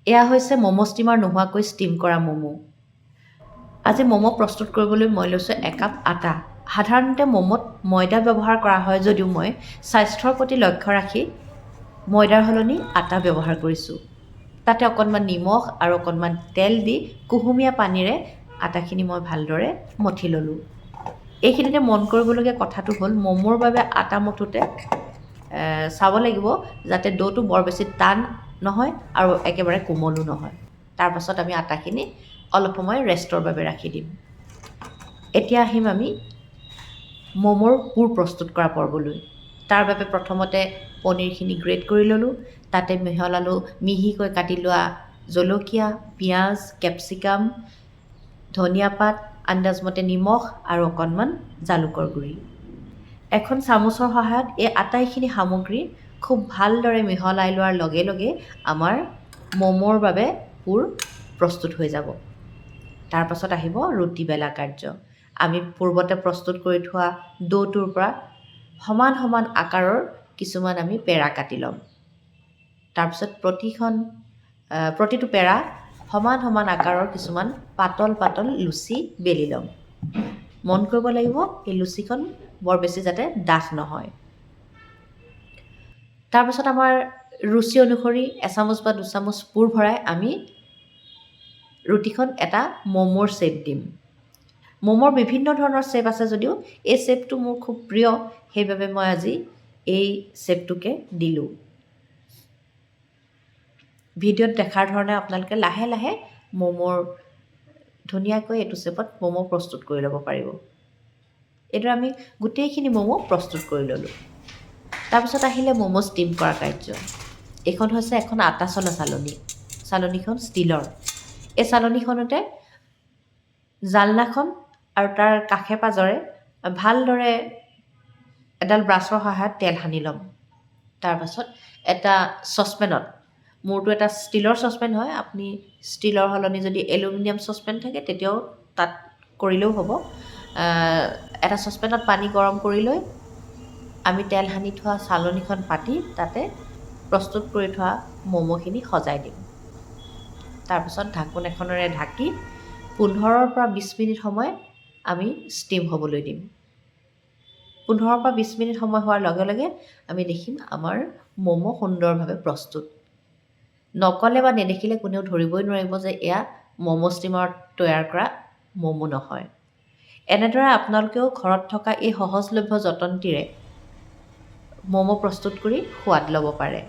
এয়া হৈছে ম'ম' ষ্টিমাৰ নোহোৱাকৈ ষ্টিম কৰা ম'ম'। আজি ম'ম' প্ৰস্তুত কৰিবলৈ মই লৈছোঁ একাপ আটা। সাধাৰণতে ম'ম'ত ময়দা ব্যৱহাৰ কৰা হয় যদিও মই স্বাস্থ্যৰ প্ৰতি লক্ষ্য ৰাখি ময়দাৰ সলনি আটা ব্যৱহাৰ কৰিছোঁ। তাতে অকণমান নিমখ আৰু অকণমান তেল দি কুহুমীয়া পানীৰে আটাখিনি মই ভালদৰে মঠি ল'লোঁ। এইখিনিতে মন কৰিবলগীয়া কথাটো হ'ল ম'ম'ৰ বাবে আটা মঠোঁতে চাব লাগিব যাতে ডোটো বৰ বেছি টান নহয় আৰু একেবাৰে কোমলো নহয়। তাৰপাছত আমি আটাখিনি অলপ সময় ৰেষ্টৰ বাবে ৰাখি দিম। এতিয়া আহিম আমি ম'ম'ৰ পুৰ প্ৰস্তুত কৰা পৰ্বলৈ। তাৰ বাবে প্ৰথমতে পনীৰখিনি গ্ৰেট কৰি ল'লোঁ। তাতে মিহলালোঁ মিহিকৈ কাটি লোৱা জলকীয়া, পিঁয়াজ, কেপচিকাম, ধনিয়া পাত, আন্দাজমতে নিমখ আৰু অকণমান জালুকৰ গুড়ি। এখন চামুচৰ সহায়ত এই আটাইখিনি সামগ্ৰী খুব ভালদৰে মিহলাই লোৱাৰ লগে লগে আমাৰ ম'ম'ৰ বাবে পুৰ প্ৰস্তুত হৈ যাব। তাৰপাছত আহিব ৰুটি বেলা কাৰ্য। আমি পূৰ্বতে প্ৰস্তুত কৰি থোৱা ডোটোৰ পৰা সমান সমান আকাৰৰ কিছুমান আমি পেৰা কাটি ল'ম। তাৰপিছত প্ৰতিটো পেৰা সমান সমান আকাৰৰ কিছুমান পাতল পাতল লুচি বেলি ল'ম। মন কৰিব লাগিব এই লুচিখন বৰ বেছি যাতে ডাঠ নহয়। তাৰপাছত আমাৰ ৰুচি অনুসৰি এচামুচ বা দুচামুচ পুৰ ভৰাই আমি ৰুটিখন এটা ম'ম'ৰ শ্বেপ দিম। ম'ম'ৰ বিভিন্ন ধৰণৰ শ্বেপ আছে যদিও এই শ্বেপটো মোৰ খুব প্ৰিয়, সেইবাবে মই আজি এই শ্বেপটোকে দিলোঁ। ভিডিঅ'ত দেখাৰ ধৰণে আপোনালোকে লাহে লাহে ম'ম'ৰ ধুনীয়াকৈ এইটো শ্বেপত ম'ম' প্ৰস্তুত কৰি ল'ব পাৰিব। এইদৰে আমি গোটেইখিনি ম'ম' প্ৰস্তুত কৰি ল'লোঁ। তাৰপিছত আহিলে ম'ম' ষ্টিম কৰা কাৰ্য। এইখন হৈছে এখন আটা চলা চালনী। চালনীখন ষ্টীলৰ। এই চালনীখনতে জালনাখন আৰু তাৰ কাষে পাজৰে ভালদৰে এডাল ব্ৰাছৰ সহায়ত তেল সানি ল'ম। তাৰপাছত এটা চচপেনত, মোৰটো এটা ষ্টীলৰ চচপেন হয়, আপুনি ষ্টীলৰ সলনি যদি এলুমিনিয়াম চচপেন থাকে তেতিয়াও তাত কৰিলেও হ'ব। এটা চচপেনত পানী গৰম কৰি লৈ আমি তেল সানি থোৱা চালনীখন পাতি তাতে প্ৰস্তুত কৰি থোৱা ম'ম'খিনি সজাই দিম। তাৰপিছত ঢাকোন এখনেৰে ঢাকি 15ৰ পৰা 20 মিনিট সময় আমি ষ্টিম হ'বলৈ দিম। 15ৰ পৰা 20 মিনিট সময় হোৱাৰ লগে লগে আমি দেখিম আমাৰ ম'ম' সুন্দৰভাৱে প্ৰস্তুত। নকলে বা নেদেখিলে কোনেও ধৰিবই নোৱাৰিব যে এয়া ম'ম' ষ্টিমাৰত তৈয়াৰ কৰা ম'ম' নহয়। এনেদৰে আপোনালোকেও ঘৰত থকা এই সহজলভ্য যতনটিৰে ম'ম' প্ৰস্তুত কৰি সোৱাদ ল'ব পাৰে।